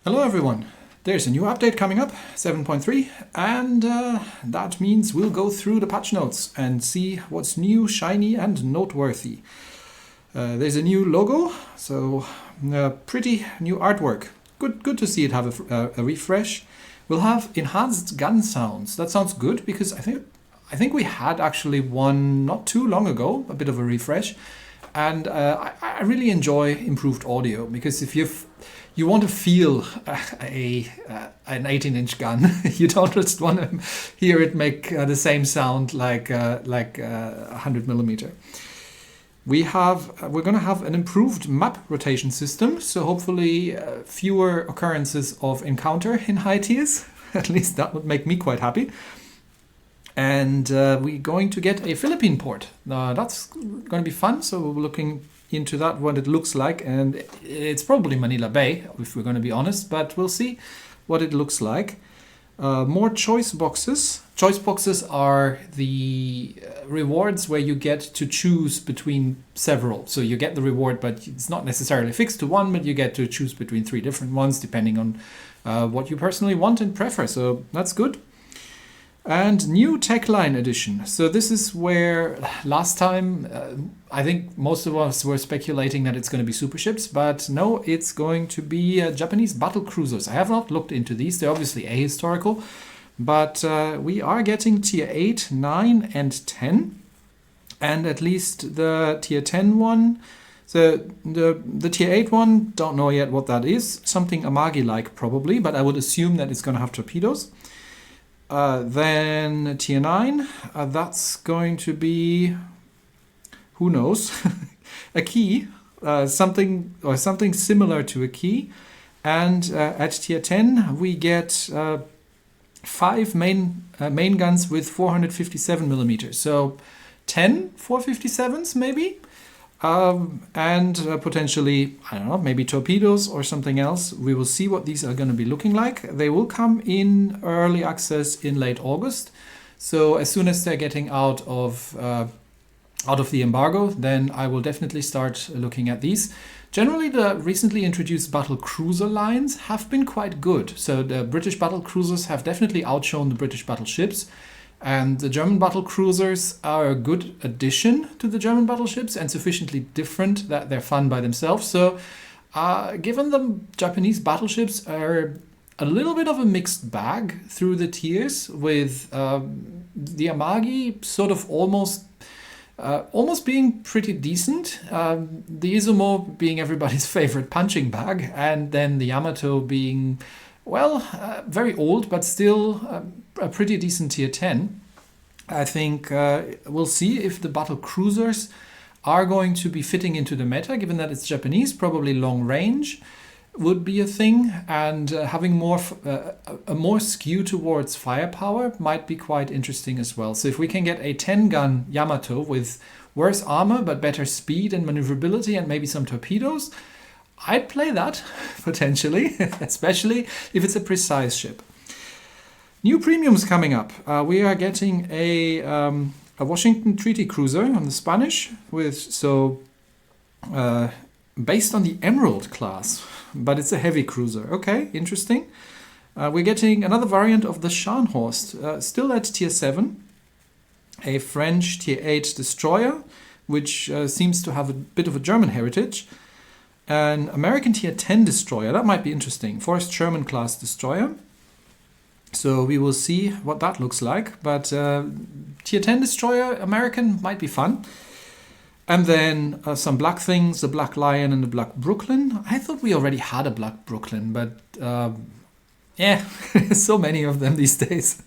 Hello everyone, there's a new update coming up, 7.3, and that means we'll go through the patch notes and see what's new, shiny and noteworthy. There's a new logo, so pretty new artwork. Good to see it have a refresh. We'll have enhanced gun sounds. That sounds good because I think we had actually one not too long ago, a bit of a refresh. And I really enjoy improved audio because if you want to feel an 18-inch gun, you don't just want to hear it make the same sound like 100mm. We're going to have an improved map rotation system, so hopefully fewer occurrences of encounter in high tiers. At least that would make me quite happy. And we're going to get a Philippine port. That's going to be fun, so we're looking into that, what it looks like, and it's probably Manila Bay, if we're going to be honest, but we'll see what it looks like. More choice boxes. Choice boxes are the rewards where you get to choose between several. So you get the reward, but it's not necessarily fixed to one, but you get to choose between 3 different ones, depending on what you personally want and prefer. So that's good. And new Techline edition. So this is where last time I think most of us were speculating that it's going to be super ships, but no, it's going to be Japanese battle cruisers. I have not looked into these. They're obviously ahistorical, but we are getting tier 8, 9 and 10, and at least the tier 10 one. So the tier 8 one, don't know yet what that is. Something Amagi-like probably, but I would assume that it's going to have torpedoes. Then tier 9, that's going to be, who knows, a key, something similar to a key. And at tier 10, we get 5 main guns with 457mm. So 10 457s maybe. And potentially, I don't know, maybe torpedoes or something else. We will see what these are going to be looking like. They will come in early access in late August. So as soon as they're getting out of the embargo, then I will definitely start looking at these. Generally, the recently introduced battle cruiser lines have been quite good. So the British battle cruisers have definitely outshone the British battleships. And the German battle cruisers are a good addition to the German battleships and sufficiently different that they're fun by themselves. So given the Japanese battleships are a little bit of a mixed bag through the tiers, with the Amagi sort of almost being pretty decent, the Izumo being everybody's favorite punching bag, and then the Yamato being, well, very old, but still a pretty decent tier 10. I think we'll see if the battle cruisers are going to be fitting into the meta, given that it's Japanese. Probably long range would be a thing, and having a more skew towards firepower might be quite interesting as well. So if we can get a 10-gun Yamato with worse armor but better speed and maneuverability and maybe some torpedoes, I'd play that, potentially, especially if it's a precise ship. New premiums coming up. We are getting a Washington Treaty cruiser on the Spanish, based on the Emerald class, but it's a heavy cruiser. Okay, interesting. We're getting another variant of the Scharnhorst, still at tier 7, a French tier 8 destroyer, which seems to have a bit of a German heritage. An American tier 10 destroyer, that might be interesting. Forrest Sherman class destroyer. So we will see what that looks like. But tier 10 destroyer, American, might be fun. And then some black things, the Black Lion and the Black Brooklyn. I thought we already had a Black Brooklyn, but yeah, so many of them these days.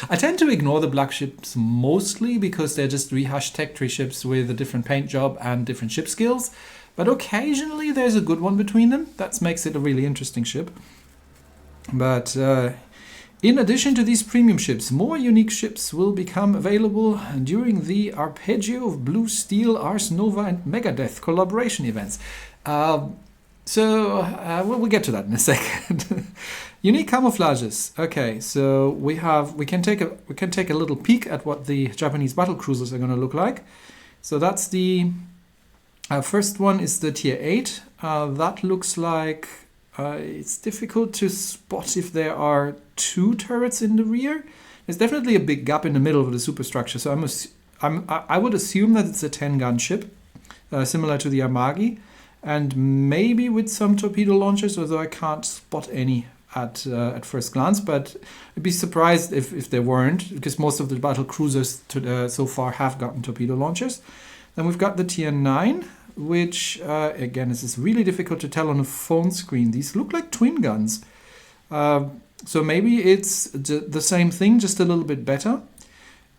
I tend to ignore the black ships mostly because they're just rehashed tech tree ships with a different paint job and different ship skills. But occasionally there's a good one between them. That makes it a really interesting ship. But in addition to these premium ships, more unique ships will become available during the Arpeggio of Blue Steel, Ars Nova and Megadeth collaboration events. We'll get to that in a second. Unique camouflages. Okay, so we can take a little peek at what the Japanese battle cruisers are going to look like. So that's the first one is the tier 8. That looks like It's difficult to spot if there are 2 turrets in the rear. There's definitely a big gap in the middle of the superstructure, so I would assume that it's a 10-gun ship, similar to the Amagi, and maybe with some torpedo launchers, although I can't spot any at first glance, but I'd be surprised if there weren't, because most of the battle cruisers so far have gotten torpedo launchers. Then we've got the Tier 9, which, again, this is really difficult to tell on a phone screen. These look like twin guns. So maybe it's the same thing, just a little bit better.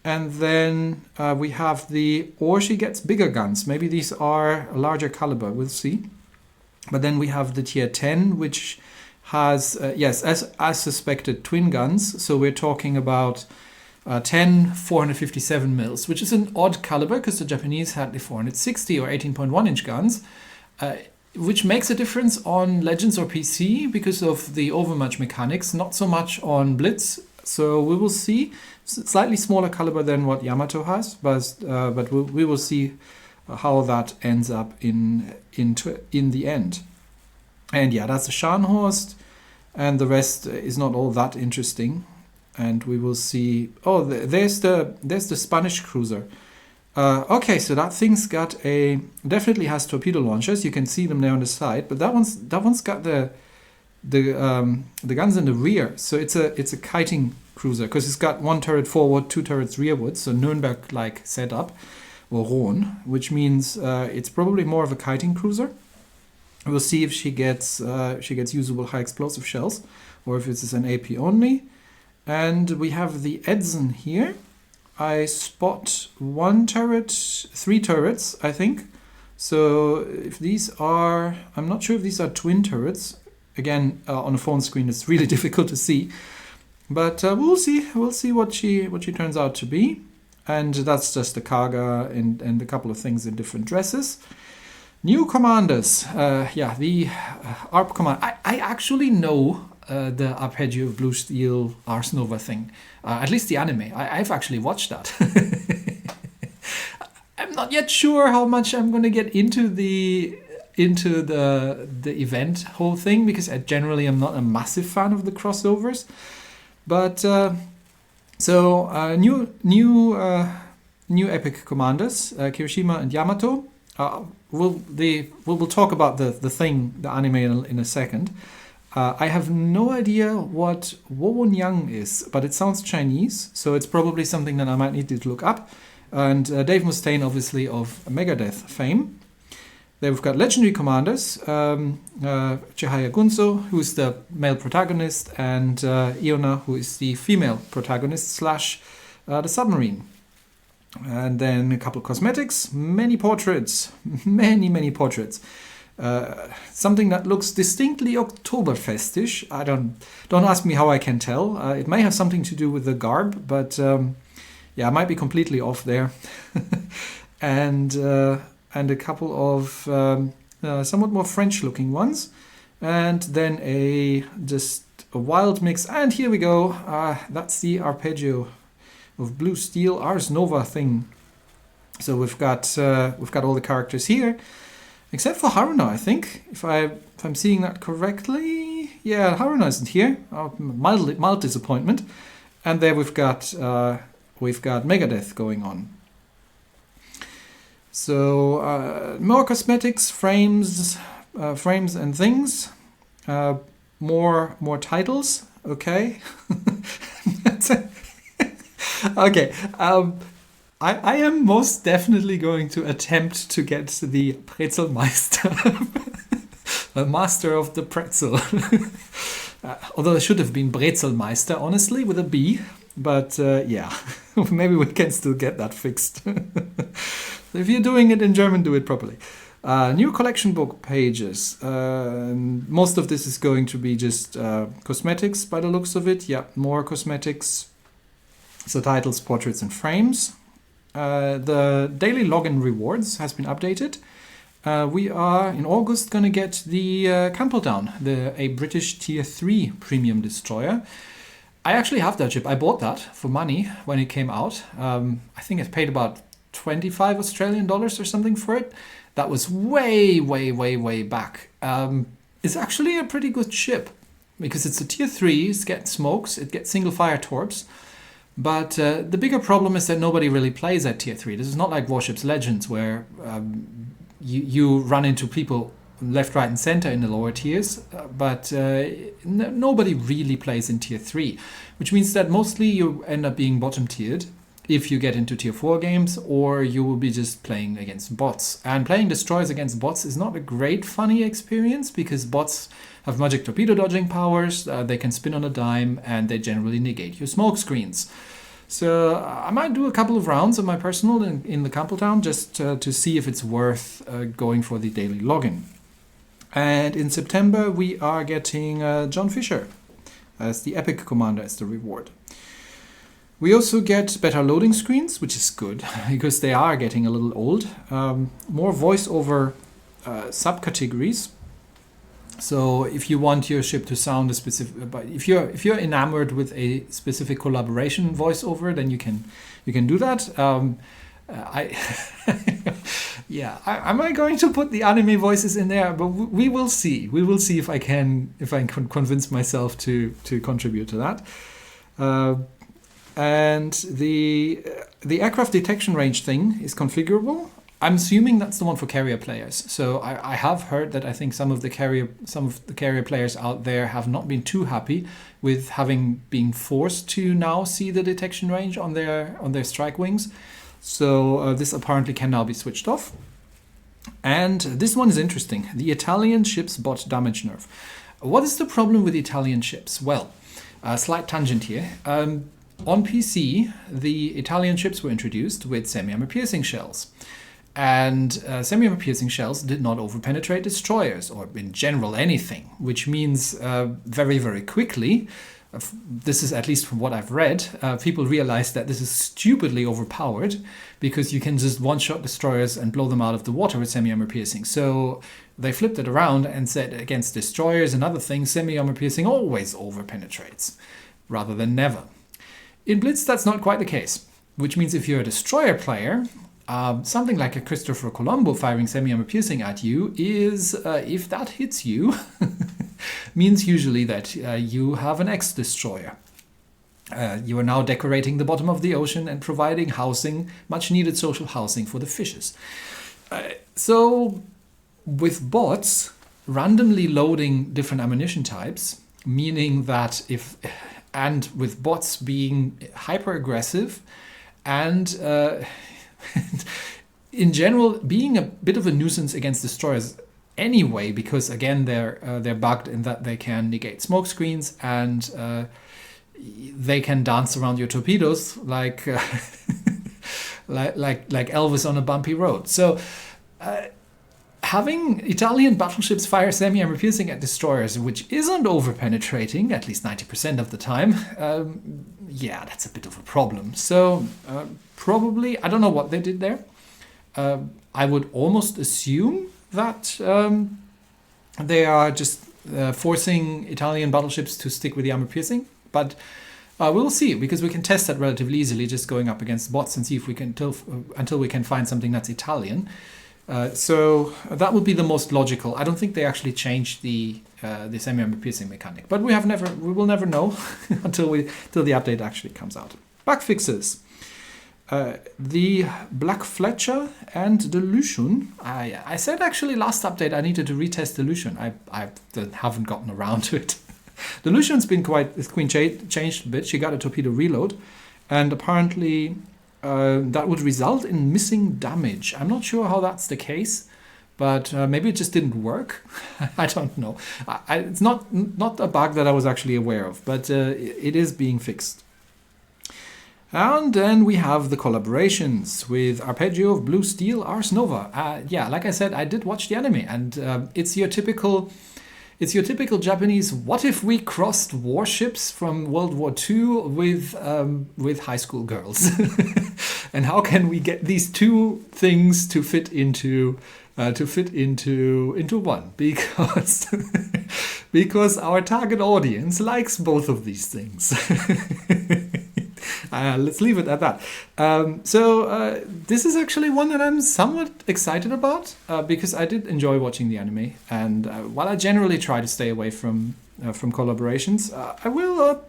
And then we have or she gets bigger guns. Maybe these are a larger caliber, we'll see. But then we have the Tier 10, which has, yes, as suspected, twin guns. So we're talking about 10 457 mils, which is an odd caliber because the Japanese had the 460 or 18.1-inch guns, which makes a difference on Legends or PC because of the overmatch mechanics, not so much on Blitz. So we will see. Slightly smaller caliber than what Yamato has, but we will see how that ends up in the end. And yeah, that's a Scharnhorst, and the rest is not all that interesting. And we will see. Oh, there's the Spanish cruiser. Okay, so that thing's definitely has torpedo launchers. You can see them there on the side, but that one's got the guns in the rear. So it's a kiting cruiser because it's got 1 turret forward, 2 turrets rearward. So Nürnberg-like setup, or Rhone, which means it's probably more of a kiting cruiser. We'll see if she gets usable high explosive shells, or if it's an AP only. And we have the Edson here. I spot 1 turret, 3 turrets, I think. So if these are, I'm not sure if these are twin turrets. Again, on a phone screen, it's really difficult to see. But we'll see. We'll see what she turns out to be. And that's just the Kaga and a couple of things in different dresses. New commanders. The ARP command. I actually know the Arpeggio of Blue Steel Ars Nova thing. At least the anime. I've actually watched that. I'm not yet sure how much I'm going to get into the event whole thing, because I generally am not a massive fan of the crossovers. But new epic commanders, Kirishima and Yamato. We'll talk about the anime in a second. I have no idea what Wowonyang is, but it sounds Chinese, so it's probably something that I might need to look up. And Dave Mustaine, obviously, of Megadeth fame. Then we've got legendary commanders, Chihaya Gunso, who's the male protagonist, and Iona, who is the female protagonist / the submarine. And then a couple of cosmetics, many portraits, many portraits. Something that looks distinctly Oktoberfestish. I don't ask me how I can tell. It may have something to do with the garb, but I might be completely off there. and a couple of somewhat more French-looking ones, and then just a wild mix. And here we go. That's the Arpeggio of Blue Steel Ars Nova thing. So we've got all the characters here, except for Haruna, I think, if I'm seeing that correctly. Yeah, Haruna isn't here. Mild disappointment. And there we've got Megadeth going on. So more cosmetics, frames and things. More titles. Okay. Okay. I am most definitely going to attempt to get the Pretzelmeister, the master of the pretzel. Although it should have been Brezelmeister, honestly, with a B. But maybe we can still get that fixed. If you're doing it in German, do it properly. New collection book pages. Most of this is going to be just cosmetics by the looks of it. Yeah, more cosmetics. So titles, portraits, and frames. The daily login rewards has been updated. We are in August going to get the Campbelltown, a British Tier 3 premium destroyer. I actually have that ship. I bought that for money when it came out. I think I paid about 25 Australian dollars or something for it. That was way back. is actually a pretty good ship because it's a tier 3, it gets smokes, it gets single fire torps. But the bigger problem is that nobody really plays at tier 3. This is not like Warships Legends where you run into people left, right and center in the lower tiers, but nobody really plays in tier 3, which means that mostly you end up being bottom tiered if you get into tier 4 games, or you will be just playing against bots. And playing destroyers against bots is not a great funny experience because bots have magic torpedo dodging powers, they can spin on a dime, and they generally negate your smoke screens. So I might do a couple of rounds of my personal in the Campbelltown just to see if it's worth going for the daily login. And in September we are getting John Fisher as the Epic Commander as the reward. We also get better loading screens, which is good because they are getting a little old. More voiceover subcategories. So if you want your ship to sound a specific, but if you're enamored with a specific collaboration voiceover, then you can do that. Am I going to put the anime voices in there? But we will see. We will see if I can convince myself to contribute to that. And the aircraft detection range thing is configurable. I'm assuming that's the one for carrier players. So I have heard that I think some of the carrier players out there have not been too happy with having been forced to now see the detection range on their strike wings. So this apparently can now be switched off. And this one is interesting. The Italian ships bot damage nerf. What is the problem with Italian ships? Well, slight tangent here. On PC, the Italian ships were introduced with semi-armor piercing shells. And semi-armor piercing shells did not overpenetrate destroyers, or in general anything, which means very, very quickly, this is at least from what I've read, people realized that this is stupidly overpowered because you can just one-shot destroyers and blow them out of the water with semi-armor piercing. So they flipped it around and said against destroyers and other things, semi-armor piercing always overpenetrates, rather than never. In Blitz, that's not quite the case, which means if you're a destroyer player, something like a Christopher Colombo firing semi-armor piercing at you is, if that hits you, means usually that you have an X-destroyer. You are now decorating the bottom of the ocean and providing housing, much needed social housing for the fishes. So with bots, randomly loading different ammunition types, meaning that and with bots being hyper aggressive and in general being a bit of a nuisance against destroyers anyway, because again they're bugged in that they can negate smoke screens and they can dance around your torpedoes like like Elvis on a bumpy road. So having Italian battleships fire semi-armor piercing at destroyers, which isn't over-penetrating, at least 90% of the time, that's a bit of a problem. So probably, I don't know what they did there. I would almost assume that they are just forcing Italian battleships to stick with the armor piercing, but we'll see, because we can test that relatively easily just going up against bots and see if we can until we can find something that's Italian. So that would be the most logical. I don't think they actually changed the semi-armor piercing mechanic, but we will never know until the update actually comes out. Bug fixes. The Black Fletcher and the Lucian. I said actually last update I needed to retest the Lucian. I haven't gotten around to it. The Lucian's been changed a bit. She got a torpedo reload, and apparently that would result in missing damage. I'm not sure how that's the case, but maybe it just didn't work. I don't know. It's not a bug that I was actually aware of, but it is being fixed. And then we have the collaborations with Arpeggio of Blue Steel, Ars Nova. Like I said, I did watch the anime, and it's your typical Japanese. What if we crossed warships from World War II with high school girls, and how can we get these two things to fit into one? Because our target audience likes both of these things. Let's leave it at that. This is actually one that I'm somewhat excited about because I did enjoy watching the anime, and while I generally try to stay away from collaborations, I will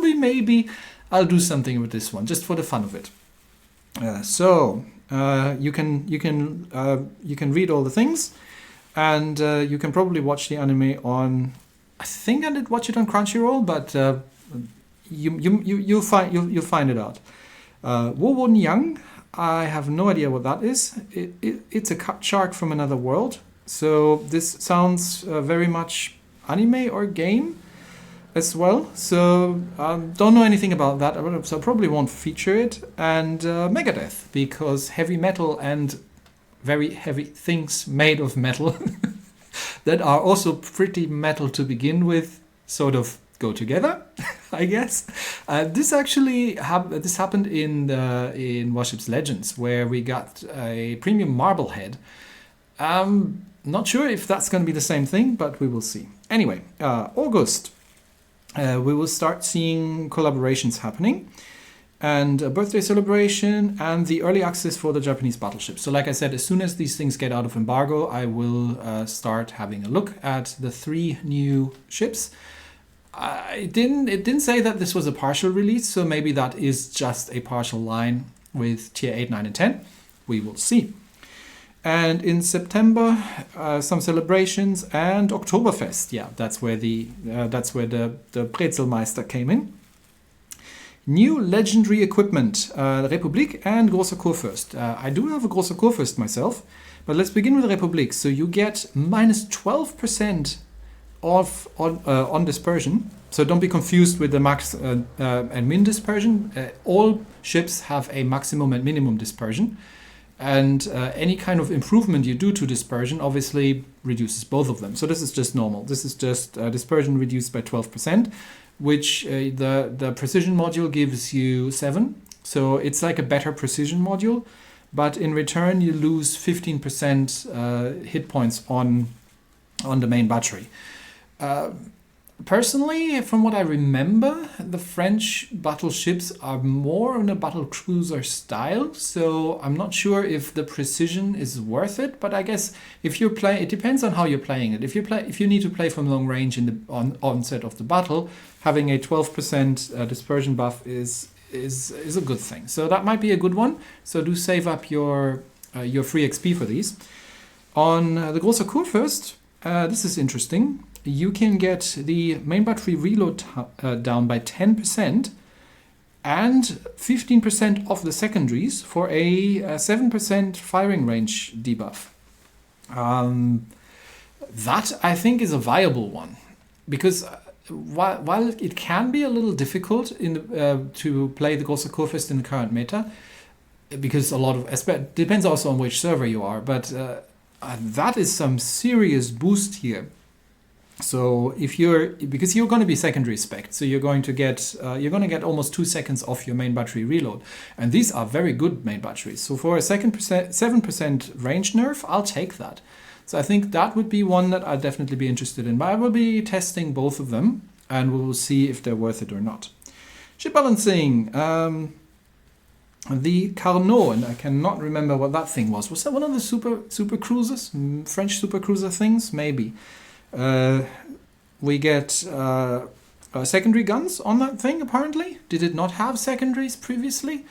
be maybe I'll do something with this one just for the fun of it. You can read all the things, and you can probably watch the anime on. I think I did watch it on Crunchyroll, but you'll find it out. Wo Yang, I have no idea what that is. It's a cut shark from another world. So this sounds very much anime or game as well. So don't know anything about that. So I probably won't feature it. And Megadeth, because heavy metal and very heavy things made of metal that are also pretty metal to begin with sort of go together, I guess. This actually happened in Warships Legends, where we got a premium Marblehead. Not sure if that's going to be the same thing, but we will see. Anyway, August, we will start seeing collaborations happening, and a birthday celebration, and the early access for the Japanese battleships. So like I said, as soon as these things get out of embargo, I will start having a look at the 3 new ships. It didn't say that this was a partial release, so maybe that is just a partial line with tier 8, 9, and 10. We will see. And in September, some celebrations, and Oktoberfest. Yeah, that's where the Brezelmeister came in. New legendary equipment, Republik and Großer Kurfürst. I do have a Großer Kurfürst myself, but let's begin with Republik. So you get minus 12% off on dispersion. So don't be confused with the max and min dispersion. All ships have a maximum and minimum dispersion. And any kind of improvement you do to dispersion obviously reduces both of them. So this is just normal. This is just dispersion reduced by 12%. Which the precision module gives you 7. So it's like a better precision module, but in return you lose 15% hit points on the main battery. Personally, from what I remember, the French battleships are more on a battle cruiser style, so I'm not sure if the precision is worth it. But I guess if you're playing, it depends on how you're playing it. If you need to play from long range in the onset of the battle, having a 12% dispersion buff is a good thing. So that might be a good one. So do save up your free XP for these. On the Großer Kurfürst, this is interesting. You can get the main battery reload down by 10% and 15% off the secondaries for a 7% firing range debuff. That, I think, is a viable one. Because while it can be a little difficult to play the Großer Kurfürst in the current meta, because depends also on which server you are, but that is some serious boost here. So because you're going to be secondary spec, so you're going to get almost 2 seconds off your main battery reload, and these are very good main batteries. So for a 7% range nerf, I'll take that. So I think that would be one that I'd definitely be interested in. But I will be testing both of them, and we will see if they're worth it or not. Ship balancing. The Carnot, and I cannot remember what that thing was. Was that one of the super cruisers? French super cruiser things? Maybe. We get secondary guns on that thing, apparently. Did it not have secondaries previously?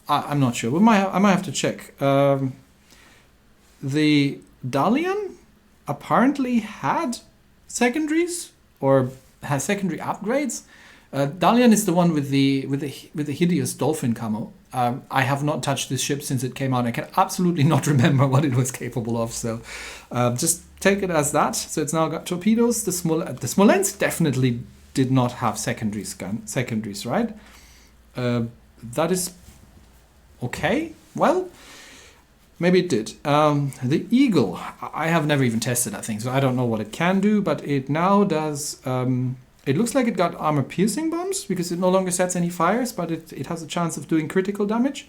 I'm not sure. I might have to check. The Dalian apparently had secondaries, or has secondary upgrades. Dalian is the one with the hideous dolphin camo. I have not touched this ship since it came out. I can absolutely not remember what it was capable of. So just take it as that. So it's now got torpedoes. The Smolensk definitely did not have secondaries, right? That is okay. Well, maybe it did. The Eagle. I have never even tested that thing, so I don't know what it can do. But it now does. It looks like it got armor-piercing bombs because it no longer sets any fires, but it has a chance of doing critical damage.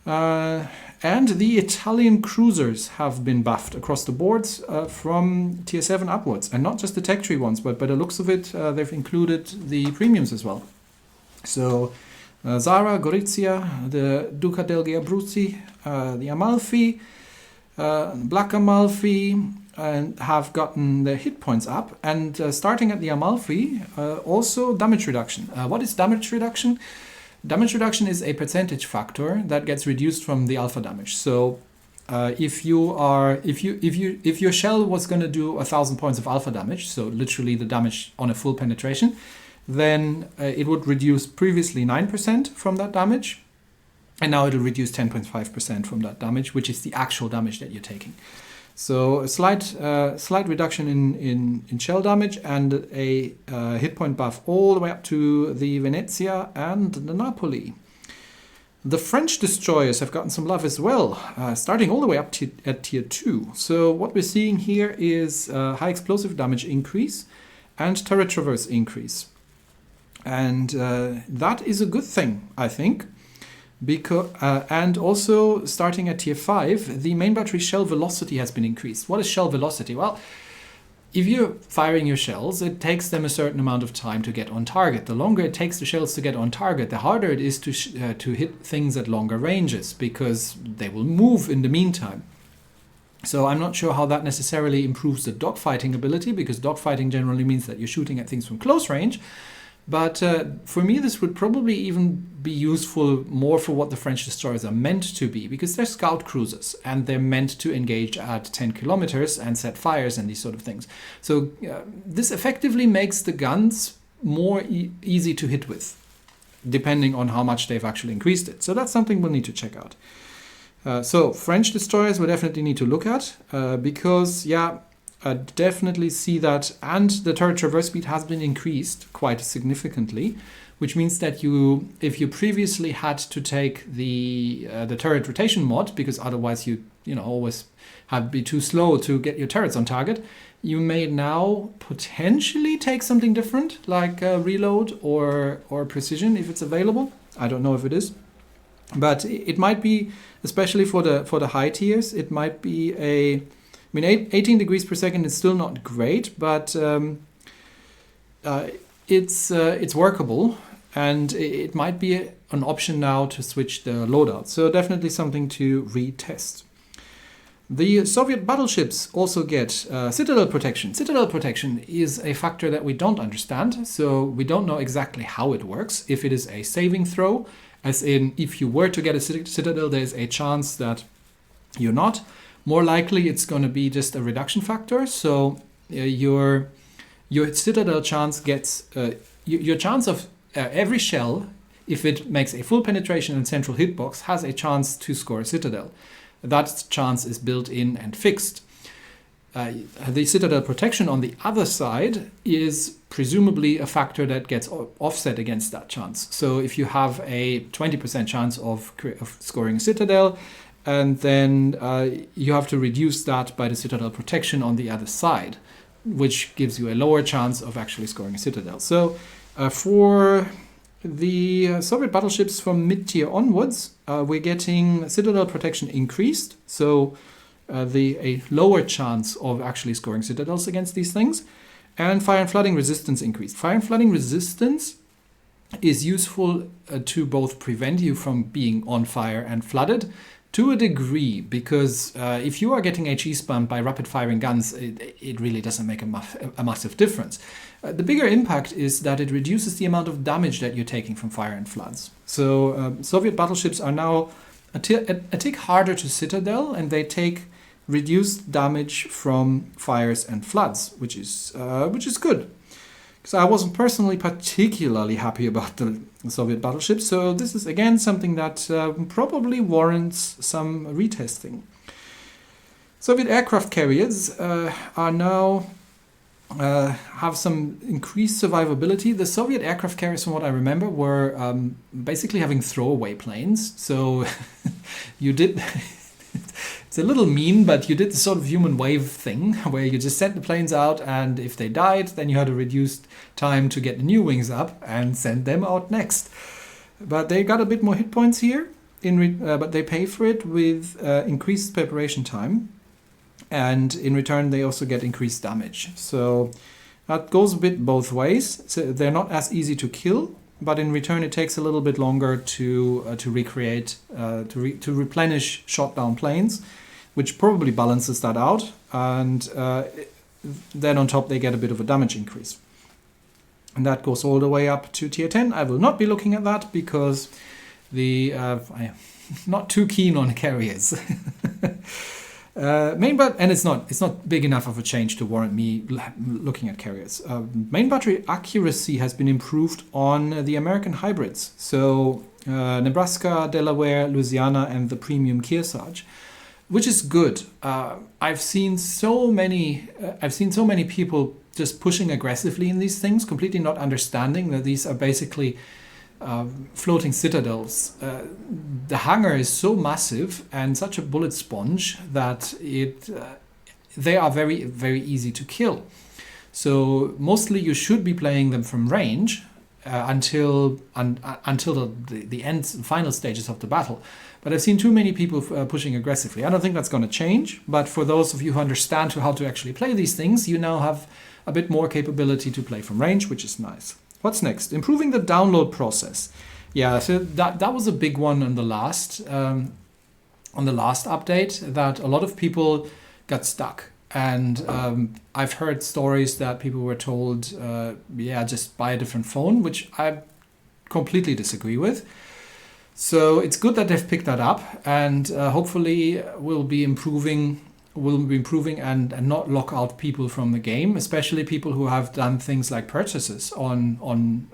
And the Italian cruisers have been buffed across the boards from tier 7 upwards. And not just the tech tree ones, but by the looks of it, they've included the premiums as well. So Zara, Gorizia, the Duca degli Abruzzi, the Amalfi, Black Amalfi, and have gotten their hit points up. And starting at the Amalfi, also damage reduction. What is damage reduction? Damage reduction is a percentage factor that gets reduced from the alpha damage. So if your shell was going to do 1,000 points of alpha damage, so literally the damage on a full penetration, then it would reduce previously 9% from that damage, and now it'll reduce 10.5% from that damage, which is the actual damage that you're taking. So a slight reduction in shell damage and a hit point buff all the way up to the Venezia and the Napoli. The French destroyers have gotten some love as well, starting all the way up to at tier 2. So what we're seeing here is high explosive damage increase and turret traverse increase. And that is a good thing, I think. Because and also starting at tier 5, the main battery shell velocity has been increased. What is shell velocity? Well, if you're firing your shells, it takes them a certain amount of time to get on target. The longer it takes the shells to get on target, the harder it is to hit things at longer ranges, because they will move in the meantime. So I'm not sure how that necessarily improves the dogfighting ability, because dogfighting generally means that you're shooting at things from close range. But for me, this would probably even be useful more for what the French destroyers are meant to be, because they're scout cruisers and they're meant to engage at 10 kilometers and set fires and these sort of things. So this effectively makes the guns more easy to hit with, depending on how much they've actually increased it. So that's something we'll need to check out. So French destroyers we definitely need to look at because, yeah, I definitely see that, and the turret traverse speed has been increased quite significantly, which means that if you previously had to take the turret rotation mod, because otherwise you always have be too slow to get your turrets on target, you may now potentially take something different, like reload or precision if it's available. I don't know if it is, but it might be, especially for the high tiers, it might be a. I mean, 18 degrees per second is still not great, but it's workable, and it might be an option now to switch the loadout. So definitely something to retest. The Soviet battleships also get citadel protection. Citadel protection is a factor that we don't understand, so we don't know exactly how it works. If it is a saving throw, as in if you were to get a citadel, there's a chance that you're not. More likely, it's going to be just a reduction factor. So your citadel chance gets your chance of every shell, if it makes a full penetration and central hitbox, has a chance to score a citadel. That chance is built in and fixed. The citadel protection on the other side is presumably a factor that gets offset against that chance. So if you have a 20% chance of scoring a citadel, and then you have to reduce that by the citadel protection on the other side, which gives you a lower chance of actually scoring a citadel. So for the Soviet battleships from mid-tier onwards, we're getting citadel protection increased, so a lower chance of actually scoring citadels against these things, and fire and flooding resistance increased. Fire and flooding resistance is useful to both prevent you from being on fire and flooded, to a degree, because if you are getting HE spammed by rapid firing guns, it really doesn't make a massive difference. The bigger impact is that it reduces the amount of damage that you're taking from fire and floods. So Soviet battleships are now a tick harder to citadel, and they take reduced damage from fires and floods, which is good. Because I wasn't personally particularly happy about the Soviet battleships, so this is again something that probably warrants some retesting. Soviet aircraft carriers are now have some increased survivability. The Soviet aircraft carriers, from what I remember, were basically having throwaway planes. So you did. It's a little mean, but you did the sort of human wave thing where you just sent the planes out, and if they died, then you had a reduced time to get the new wings up and send them out next. But they got a bit more hit points here, but they pay for it with increased preparation time, and in return they also get increased damage. So that goes a bit both ways. So they're not as easy to kill, but in return it takes a little bit longer to recreate, to replenish shot down planes, which probably balances that out, and then on top they get a bit of a damage increase. And that goes all the way up to tier 10. I will not be looking at that because I'm not too keen on carriers. And it's not big enough of a change to warrant me looking at carriers. Main battery accuracy has been improved on the American hybrids. So Nebraska, Delaware, Louisiana, and the premium Kearsarge, which is good. I've seen so many people just pushing aggressively in these things, completely not understanding that these are basically floating citadels. The hangar is so massive and such a bullet sponge that they are very, very easy to kill. So mostly you should be playing them from range until the end, final stages of the battle. But I've seen too many people pushing aggressively. I don't think that's going to change. But for those of you who understand how to actually play these things, you now have a bit more capability to play from range, which is nice. What's next? Improving the download process. Yeah, so that was a big one on the last update, that a lot of people got stuck. And I've heard stories that people were told, just buy a different phone, which I completely disagree with. So it's good that they've picked that up, and hopefully will be improving and not lock out people from the game, especially people who have done things like purchases on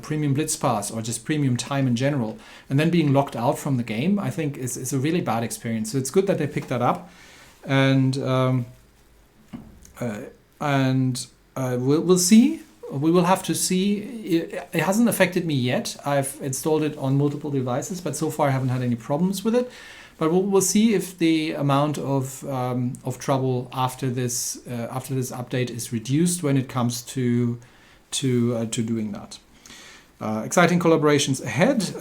Premium Blitz Pass or just premium time in general, and then being locked out from the game. I think is a really bad experience. So it's good that they picked that up, and we'll see. We will have to see. It hasn't affected me yet. I've installed it on multiple devices, but so far I haven't had any problems with it. But we'll see if the amount of trouble after this update is reduced when it comes to doing that. Exciting collaborations ahead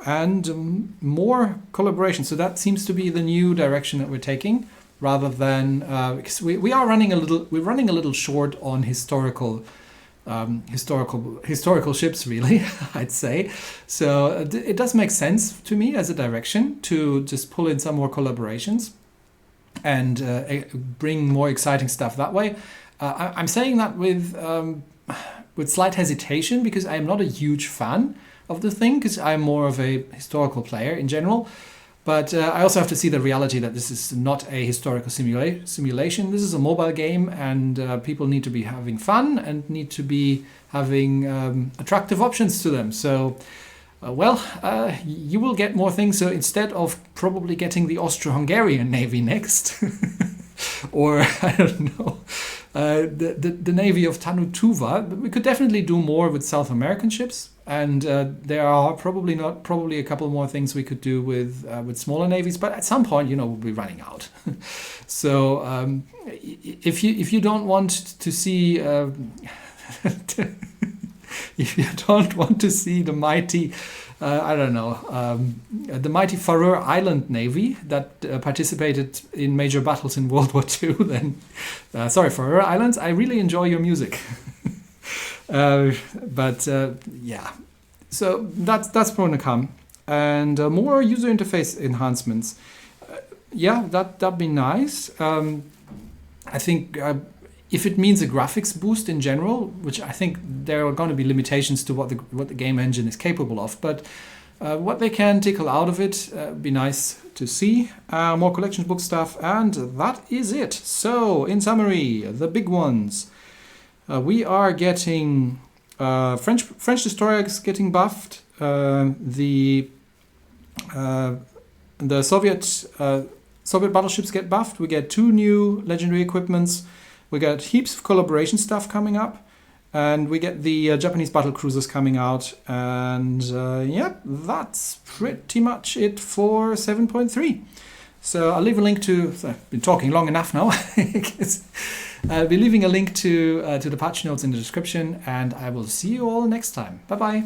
and more collaborations. So that seems to be the new direction that we're taking, rather than because we're running a little short on historical ships, really, I'd say. So it does make sense to me as a direction to just pull in some more collaborations and bring more exciting stuff that way. I'm saying that with slight hesitation, because I am not a huge fan of the thing, because I'm more of a historical player in general. But I also have to see the reality that this is not a historical simulation. This is a mobile game, and people need to be having fun and need to be having attractive options to them. So, you will get more things. So instead of probably getting the Austro-Hungarian Navy next, or I don't know, the Navy of Tanutuva, we could definitely do more with South American ships. And there are probably a couple more things we could do with smaller navies, but at some point, we'll be running out. So if you don't want to see if you don't want to see the mighty the mighty Faroe Island Navy that participated in major battles in World War II, then Faroe Islands, I really enjoy your music. So that's going to come, and more user interface enhancements. That'd be nice. I think if it means a graphics boost in general, which I think there are going to be limitations to what the game engine is capable of, but what they can tickle out of it be nice to see. More collections book stuff, and that is it. So in summary, the big ones. We are getting French destroyers getting buffed. The Soviet battleships get buffed. We get 2 new legendary equipments. We got heaps of collaboration stuff coming up, and we get the Japanese battle cruisers coming out. And that's pretty much it for 7.3. So I'll leave a link to. I've been talking long enough now. I'll be leaving a link to the patch notes in the description, and I will see you all next time. Bye-bye.